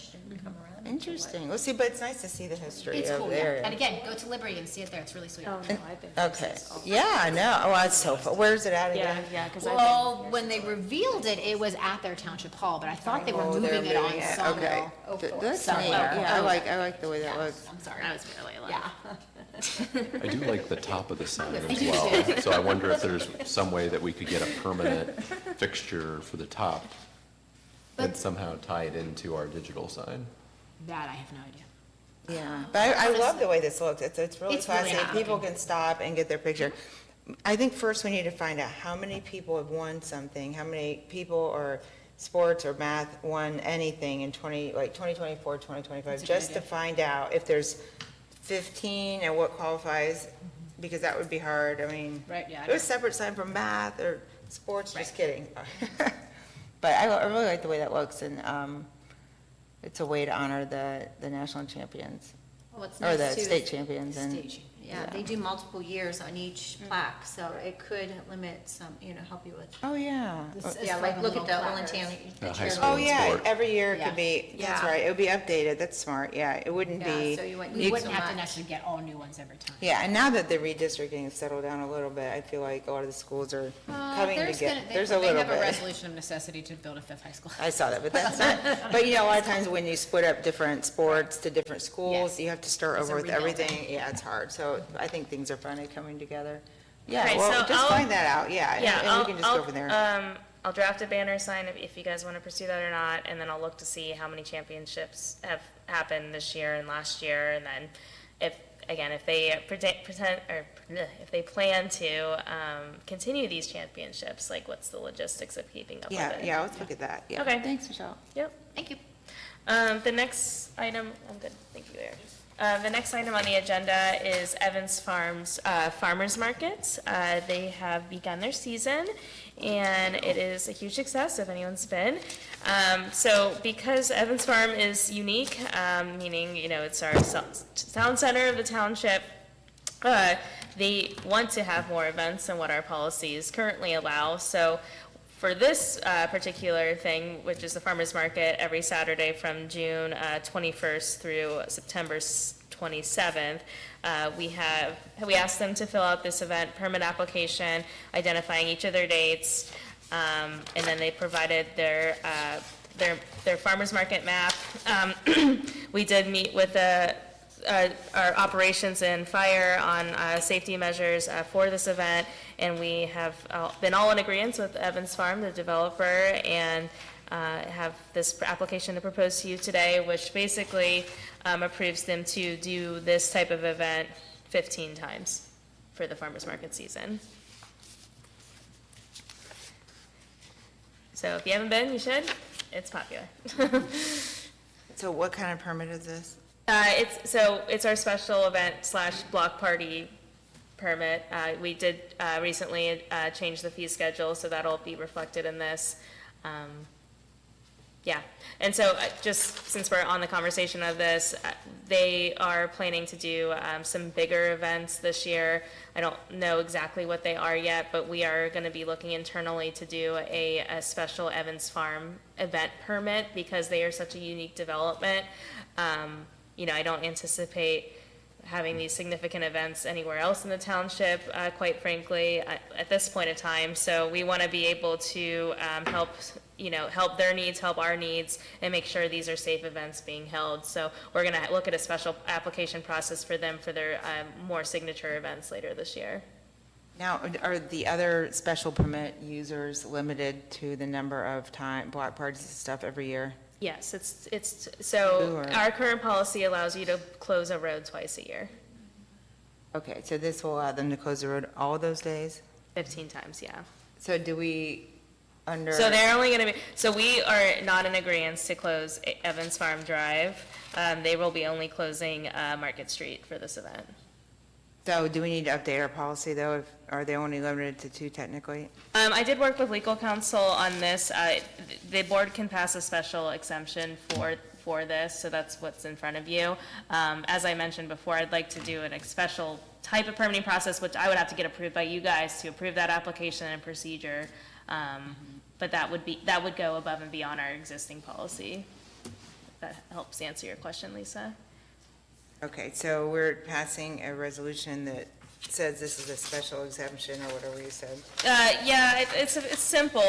Interesting. Well, see, but it's nice to see the history It's of cool, the yeah. area. And again, go to Liberty and see it there. It's really sweet. Oh, no, I've been. Okay, yeah, I know. Oh, that's so fun. Where's it at Yeah, again? yeah, because Well, when they revealed it, it was at their township hall, but I thought they were Oh, they're moving it on moving it. Sawmill. Okay. That's Sorry. neat. Yeah, I like the way that looks. I'm sorry. I was really like. Yeah. I do like the top of the sign I as do well. too. So I wonder if there's some way that we could get a permanent fixture for the top and But- somehow tie it into our digital sign. That I have no idea. Yeah, but I love the way this looks. It's really It's really classy. nice People looking. can stop and get their picture. I think first we need to find out how many people have won something, how many people or sports or math won anything in 2024, 2025, That's a good just to idea. find out if there's 15 and what qualifies, because that would be hard. I mean, Right, yeah, I it was know. separate sign from math or sports, just Right. kidding. But I really like the way that looks, and it's a way to honor the national champions, Well, what's or the nice too state is, champions, and. Stage. yeah, they do multiple years on each plaque, so it could limit some, help you with. Oh, yeah. This is Yeah, for like, the look at little the placards. Olentangy. High school. Oh, yeah, sport. every year it Yeah. could be, that's Yeah. right, it would be updated, that's smart, yeah, it wouldn't Yeah, be. so you wouldn't We need wouldn't so have to much. necessarily get all new ones every time. Yeah, and now that the redistricting has settled down a little bit, I feel like a lot of the schools are coming to get, there's a little They have a bit. resolution of necessity to build a 5th high school. I saw that, but that's not, but a lot of times when you split up different sports to different schools, Yes. you have to start It's a over with rebuilding. everything, yeah, it's hard, so I think things are finally coming together. Yeah, Okay, well, so just I'll- find that out, yeah, Yeah, and we can just go from there. I'll draft a banner sign if you guys want to pursue that or not, and then I'll look to see how many championships have happened this year and last year, and then if they if they plan to continue these championships, like what's the logistics of keeping up with it? Yeah, let's look at that, yeah. Okay. Thanks, Michelle. Yep. Thank you. The next item, I'm good, thank you, Erin. The next item on the agenda is Evans Farms Farmers Markets. They have begun their season, and it is a huge success if anyone's been. So because Evans Farm is unique, meaning, it's our town center of the township, they want to have more events than what our policies currently allow. So for this particular thing, which is the farmer's market, every Saturday from June 21st through September 27th, we asked them to fill out this event permit application, identifying each of their dates, and then they provided their farmer's market map. We did meet with our operations and fire on safety measures for this event, and we have been all in agreement with Evans Farm, the developer, and have this application to propose to you today, which basically approves them to do this type of event 15 times for the farmer's market season. So if you haven't been, you should. It's popular. So what kind of permit is this? It's our special event / block party permit. We did recently change the fee schedule, so that'll be reflected in this. Yeah, and so just since we're on the conversation of this, they are planning to do some bigger events this year. I don't know exactly what they are yet, but we are going to be looking internally to do a special Evans Farm event permit because they are such a unique development. I don't anticipate having these significant events anywhere else in the township, quite frankly, at this point in time. So we want to be able to help, help their needs, help our needs, and make sure these are safe events being held. So we're going to look at a special application process for them for their more signature events later this year. Now, are the other special permit users limited to the number of block parties and stuff every year? Yes, so Sure. our current policy allows you to close a road twice a year, Okay, so this will allow them to close the road all those days? 15 times, yeah. So do we, under? So they're only gonna be, so we are not in agreement to close Evans Farm Drive. They will be only closing Market Street for this event. So do we need to update our policy, though? Are they only limited to 2 technically? I did work with legal counsel on this. The board can pass a special exemption for this, so that's what's in front of you. As I mentioned before, I'd like to do a special type of permitting process, which I would have to get approved by you guys to approve that application and procedure. But that would go above and beyond our existing policy. That helps answer your question, Lisa. Okay, so we're passing a resolution that says this is a special exemption, or whatever you said. Yeah, it's simple,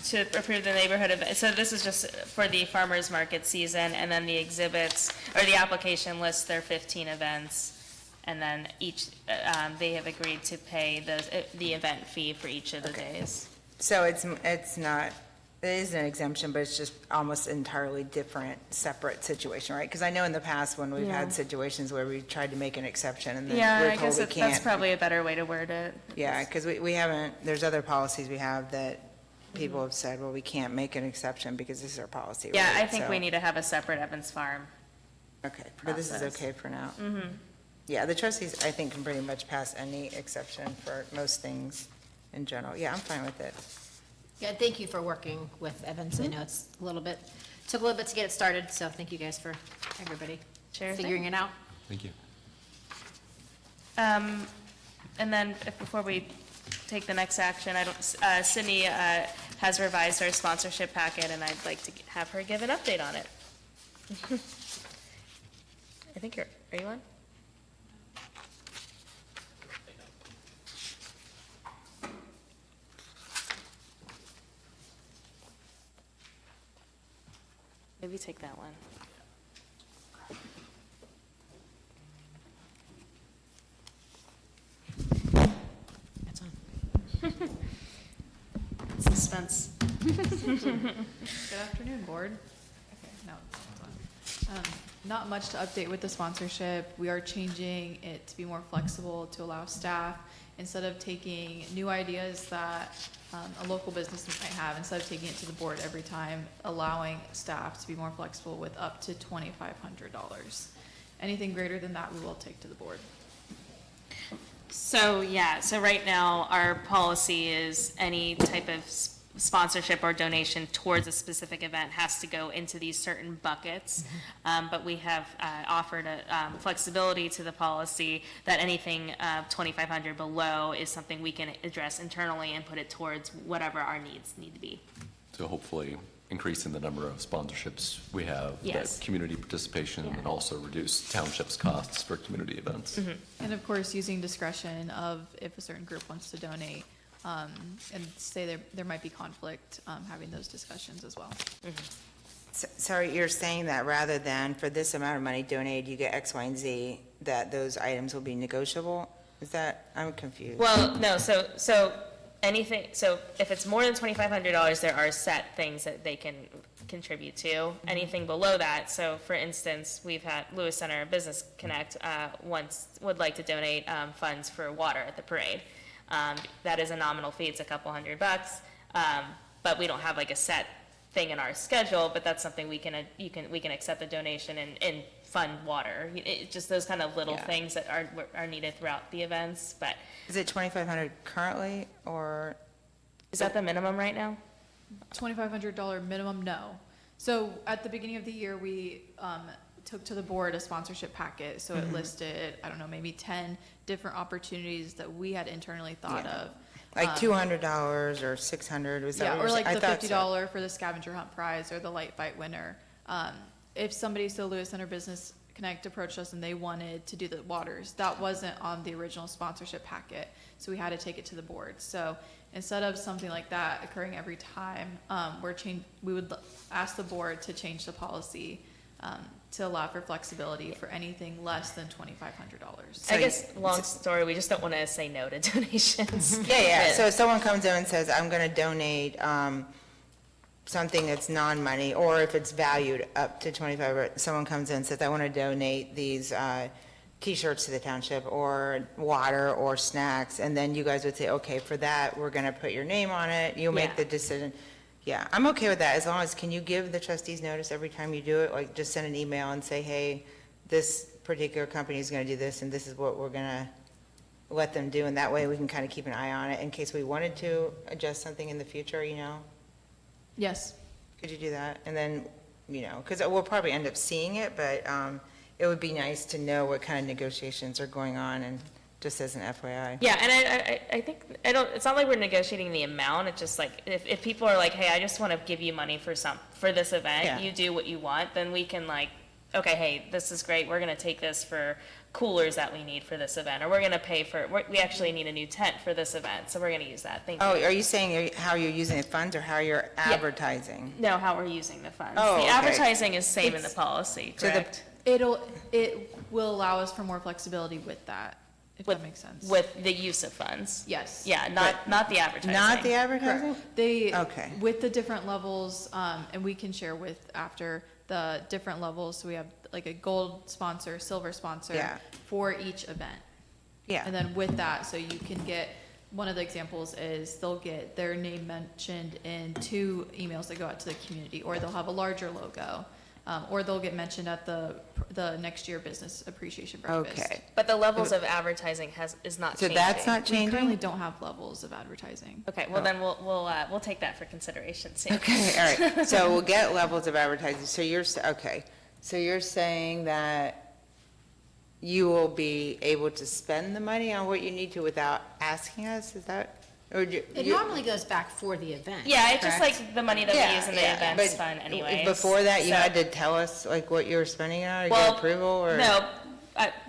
to approve the neighborhood event. So this is just for the farmer's market season, and then the exhibits, or the application lists their 15 events, and then each, they have agreed to pay the event fee for each of the days. So it's not, it is an exemption, but it's just almost entirely different, separate situation, right? Because I know in the past when we've Yeah. had situations where we tried to make an exception and then Yeah, we're I told guess we that's can't. probably a better way to word it. Yeah, because we haven't, there's other policies we have that people have said, well, we can't make an exception because this is our policy, right? Yeah, I think So- we need to have a separate Evans Farm. Okay, but this is process. okay for now. Yeah, the trustees, I think, can pretty much pass any exception for most things in general. Yeah, I'm fine with it. Yeah, thank you for working with Evans. I know it's took a little bit to get it started, so thank you guys for everybody Sure thing. figuring it out. Thank you. And then before we take the next action, Sydney has revised our sponsorship packet, and I'd like to have her give an update on it. I think are you on? Maybe take that one. That's on. Suspense. Good afternoon, board. Okay, no, it's on. Not much to update with the sponsorship. We are changing it to be more flexible to allow staff, instead of taking new ideas that a local business might have, instead of taking it to the board every time, allowing staff to be more flexible with up to $2,500. Anything greater than that, we will take to the board. So, yeah, so right now, our policy is any type of sponsorship or donation towards a specific event has to go into these certain buckets. But we have offered a flexibility to the policy that anything 2,500 below is something we can address internally and put it towards whatever our needs need to be. So hopefully increasing the number of sponsorships we have, Yes. that community participation, and Yeah. also reduce township's costs for community events. And of course, using discretion of if a certain group wants to donate, and say there might be conflict, having those discussions as well. Sorry, you're saying that rather than for this amount of money donated, you get X, Y, and Z, that those items will be negotiable? Is that, I'm confused. Well, no, so anything, so if it's more than $2,500, there are set things that they can contribute to. Anything below that, so for instance, we've had Lewis Center Business Connect once would like to donate funds for water at the parade. That is a nominal fee, it's a couple $100, but we don't have like a set thing in our schedule, but that's something we can accept a donation and fund water. Just those kind of little Yeah. things that are needed throughout the events, but Is it 2,500 currently, or? is that the minimum right now? $2,500 minimum, no. So at the beginning of the year, we took to the board a sponsorship packet. So it listed, I don't know, maybe 10 different opportunities that we had internally thought Yeah. of. Like $200 or $600, was that Yeah, what or you're saying? like I the thought so. $50 for the scavenger hunt prize or the light fight winner. If somebody, so Lewis Center Business Connect approached us and they wanted to do the waters. That wasn't on the original sponsorship packet, so we had to take it to the board. So instead of something like that occurring every time, we would ask the board to change the policy to allow for flexibility for anything less than $2,500. I guess, long story, we just don't want to say no to donations. Yeah. So if someone comes in and says, I'm gonna donate, something that's non-money, or if it's valued up to 25, someone comes in and says, I want to donate these T-shirts to the township, or water, or snacks, and then you guys would say, okay, for that, we're going to put your name on it, you'll make Yeah. the decision. Yeah, I'm okay with that, as long as, can you give the trustees notice every time you do it? Like, just send an email and say, hey, this particular company is going to do this, and this is what we're going to let them do, and that way we can kind of keep an eye on it in case we wanted to adjust something in the future, you know? Yes. Could you do that? And then, you know, because we'll probably end up seeing it, but it would be nice to know what kind of negotiations are going on, and just as an FYI. Yeah, and I think, it's not like we're negotiating the amount, it's just like, if people are like, hey, I just want to give you money for this event, Yeah. you do what you want, then we can like, okay, hey, this is great, we're gonna take this for coolers that we need for this event, or we're gonna pay for, we actually need a new tent for this event, so we're gonna use that, thank you. Oh, are you saying how you're using the funds, or how you're advertising? No, how we're using the funds. Oh, The okay. advertising is same in the policy, So the- correct? It will allow us for more flexibility with that, if With- that makes sense. With the use of funds. Yes. Yeah, not the advertising. Not the advertising? Correct. They, Okay. with the different levels, and we can share with after the different levels, so we have like a gold sponsor, silver sponsor Yeah. for each event. Yeah. And then with that, so you can get, one of the examples is they'll get their name mentioned in 2 emails that go out to the community, or they'll have a larger logo, or they'll get mentioned at the next year business appreciation breakfast. Okay. But the levels of advertising is not So changing. that's not We currently changing? don't have levels of advertising. Okay, well then we'll take that for consideration soon. Okay, all right. So we'll get levels of advertising. So okay. So you're saying that you will be able to spend the money on what you need to without asking us? Is that, or It normally goes back for the event. Yeah, it's just correct? like the money that we use in the events But fund anyways. Before that, you so- had to tell us like what you were spending it on, or Well, get approval, or? No,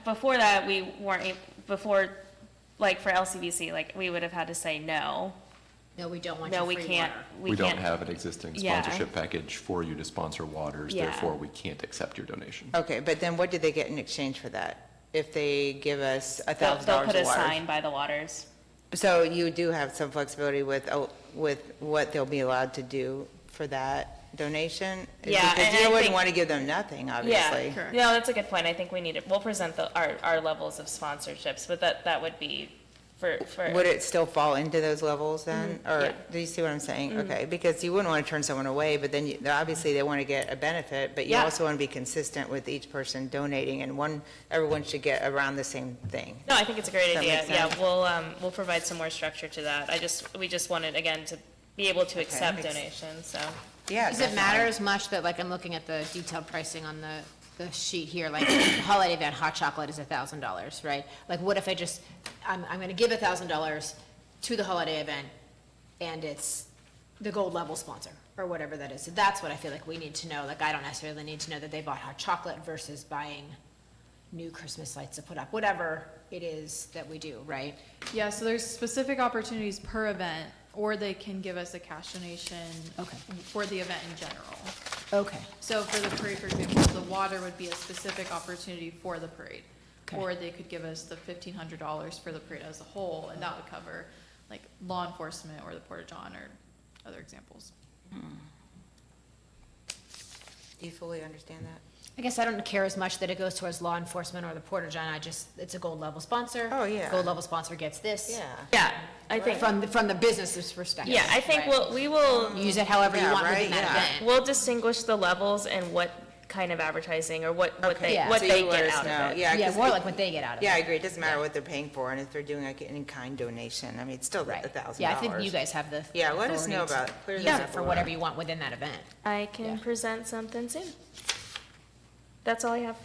before that, we weren't, before, like for LCBC, like we would have had to say no. No, we don't want No, your we free can't, water. We don't can't- have an existing Yeah. sponsorship package for you to sponsor waters, Yeah. therefore we can't accept your donation. Okay, but then what do they get in exchange for that? If they give us They'll $1,000 put of a water? sign by the waters. So you do have some flexibility with what they'll be allowed to do for that donation? Yeah, and Because I you wouldn't think- want to give them nothing, obviously. Correct. No, that's a good point. I think we need it. We'll present our levels of sponsorships, but that would be for. Would it still fall into those levels then? Or, yeah. do you see what I'm saying? Okay, because you wouldn't want to turn someone away, but then obviously they want to get a benefit, but you Yeah. also want to be consistent with each person donating, and everyone should get around the same thing. No, I think it's a great Does that idea. make Yeah, sense? we'll provide some more structure to that. We just wanted, again, to be able to accept makes- donations, so. Yeah. Does it definitely. matter as much that, like, I'm looking at the detailed pricing on the sheet here, like, holiday event, hot chocolate is $1,000, right? Like, what if I'm gonna give $1,000 to the holiday event, and it's the gold level sponsor, or whatever that is. So that's what I feel like we need to know. Like, I don't necessarily need to know that they bought hot chocolate versus buying new Christmas lights to put up, whatever it is that we do, right? Yeah, so there's specific opportunities per event, or they can give us a cash donation Okay. for the event in general. Okay. So for the parade, for example, the water would be a specific opportunity for the parade. Okay. Or they could give us the $1,500 for the parade as a whole, and that would cover like law enforcement or the Porta-John or other examples. Do you fully understand that? I guess I don't care as much that it goes towards law enforcement or the Porta-John, it's a gold level sponsor. Oh, yeah. Gold level sponsor gets this. Yeah. Yeah, I think, From the business's perspective. yeah, I think right? we will, Use it however you Yeah, want right, within that yeah. event. we'll distinguish the levels and what kind of advertising or what Okay, they, yeah. what so they you let get us out know. of it. Yeah, Yeah, 'cause more it- like what they get out of it. Yeah, I agree. It doesn't matter what they're paying for, and if they're doing like an in-kind donation, I mean, it's still Right. $1,000. Yeah, I think you guys have the. Yeah, let us know authority to about, clear Use that it for up. whatever you want within that event. I can Yeah. present something soon. That's all I have.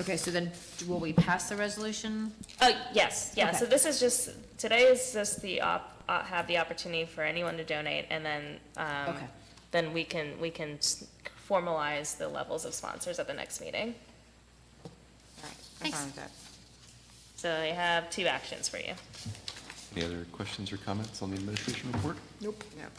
Okay, so then will we pass the resolution? Oh, yes, yeah, Okay. so this is just, today is just have the opportunity for anyone to donate, and then, Okay. then we can formalize the levels of sponsors at the next meeting. I'm Thanks. fine with that. So I have 2 actions for you. Any other questions or comments on the administration report? Nope. Yep.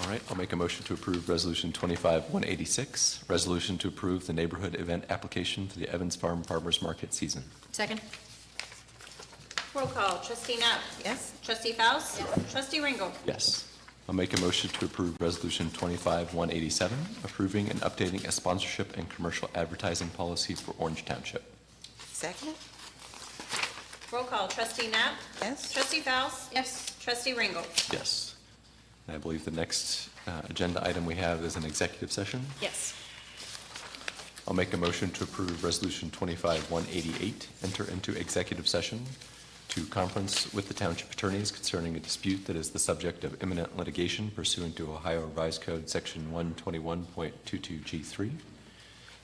All right, I'll make a motion to approve Resolution 25-186, resolution to approve the neighborhood event application for the Evans Farm Farmers Market season. Second? Roll call, trustee Knapp. Yes? Trustee Faust. Trustee Ringo. Yes. I'll make a motion to approve Resolution 25-187, approving and updating a sponsorship and commercial advertising policy for Orange Township. Second? Roll call, trustee Knapp. Yes? Trustee Faust. Yes. Trustee Ringo. Yes. And I believe the next agenda item we have is an executive session. Yes. I'll make a motion to approve Resolution 25-188, enter into executive session to conference with the township attorneys concerning a dispute that is the subject of imminent litigation pursuant to Ohio Revised Code Section 121.22G3.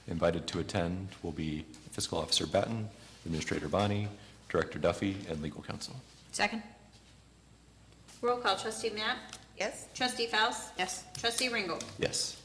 Invited to attend will be Fiscal Officer Batten, Administrator Bonney, Director Duffy, and Legal Counsel. Second? Roll call, trustee Knapp. Yes? Trustee Faust. Yes. Trustee Ringo. Yes.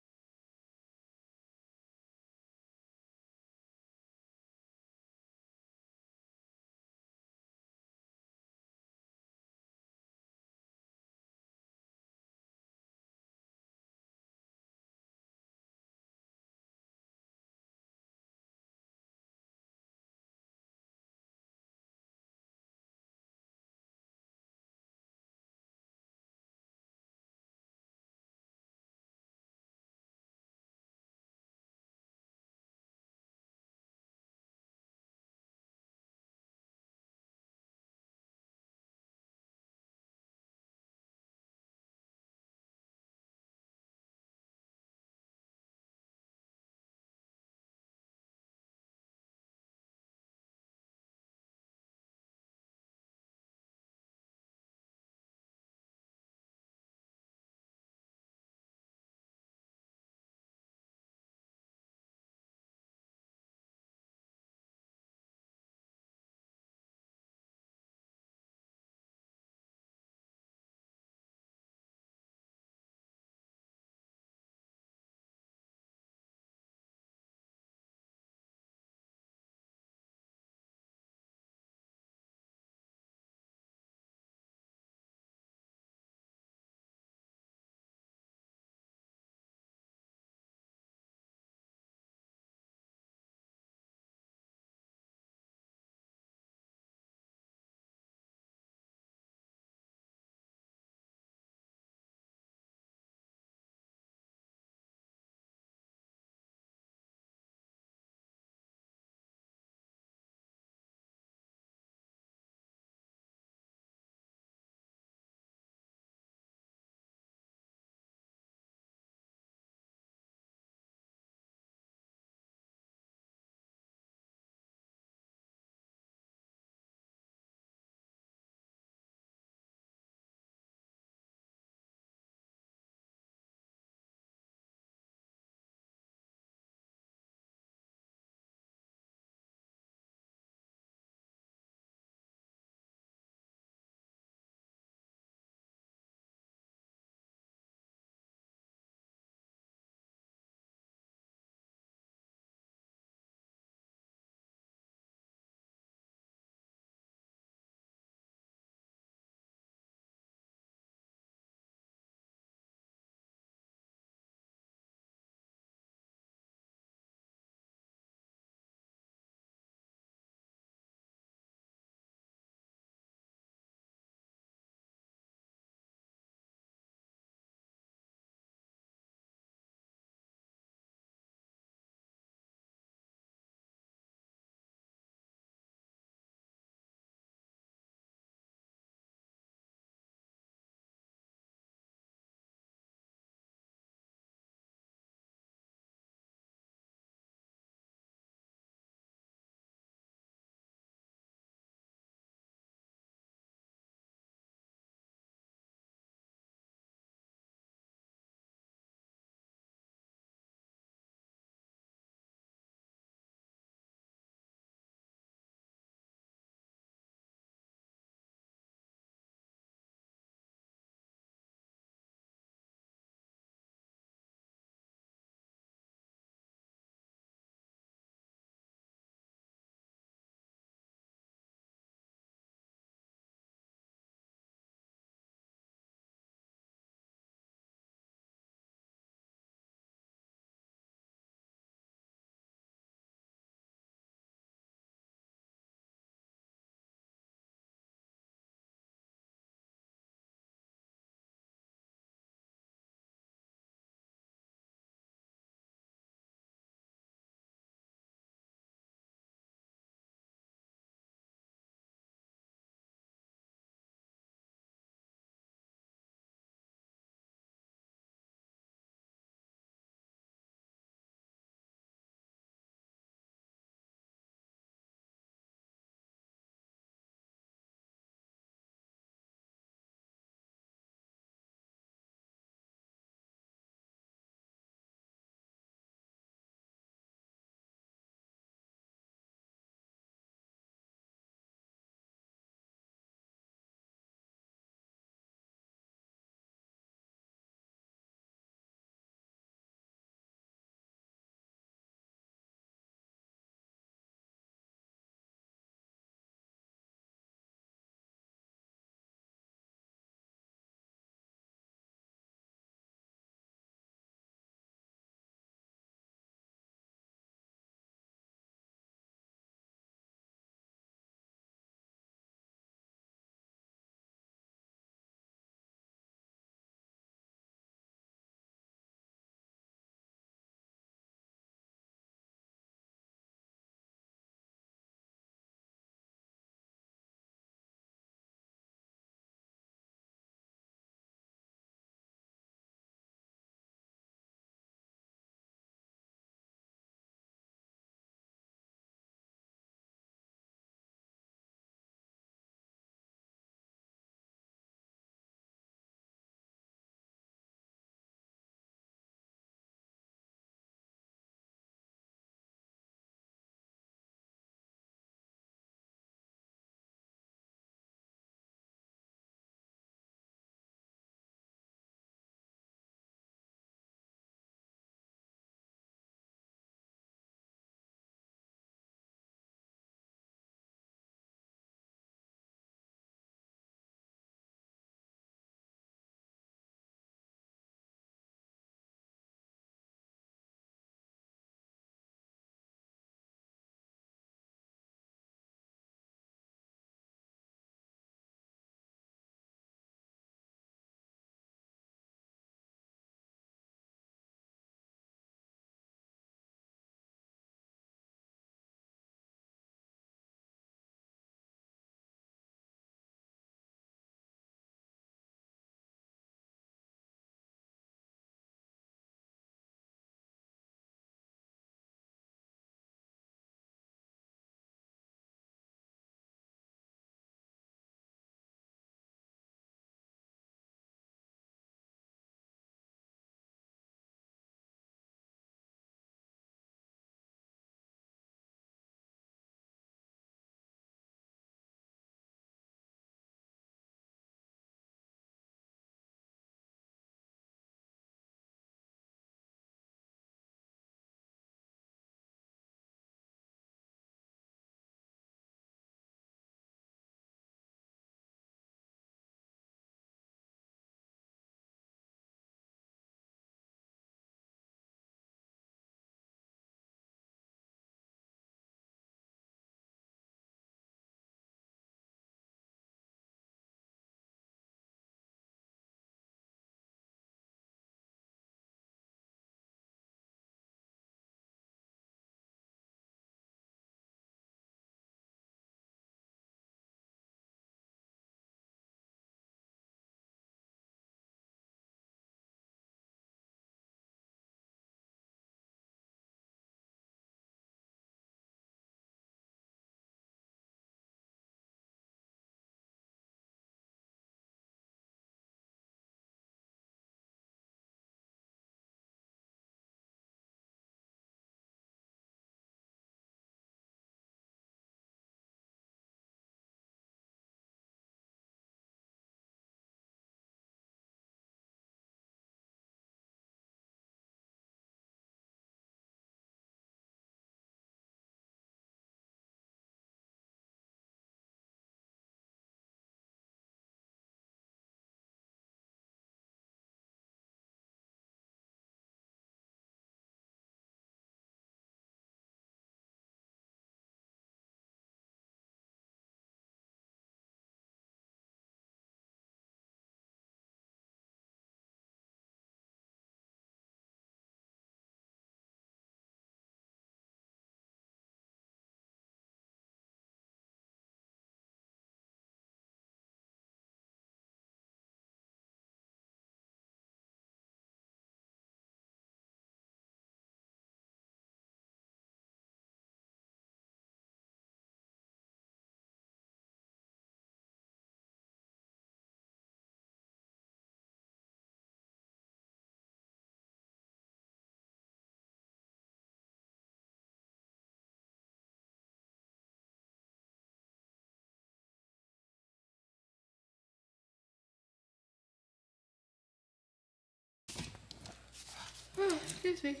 Excuse me.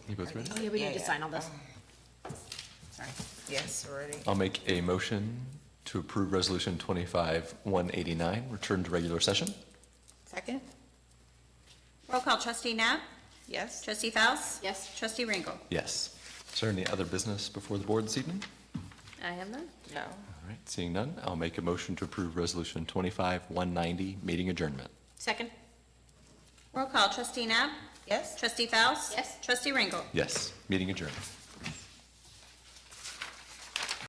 You both ready? Oh, yeah, we Yeah, need to yeah. sign all this. Sorry. Yes, we're ready. I'll make a motion to approve Resolution 25-189, return to regular session. Second? Roll call, trustee Nab? Yes? Trustee Faust? Yes. Trustee Ringle? Yes. Is there any other business before the board this evening? I have none. No. All right, seeing none, I'll make a motion to approve Resolution 25-190, meeting adjournment. Second? Roll call, trustee Nab? Yes? Trustee Faust? Yes. Trustee Ringle? Yes, meeting adjourned.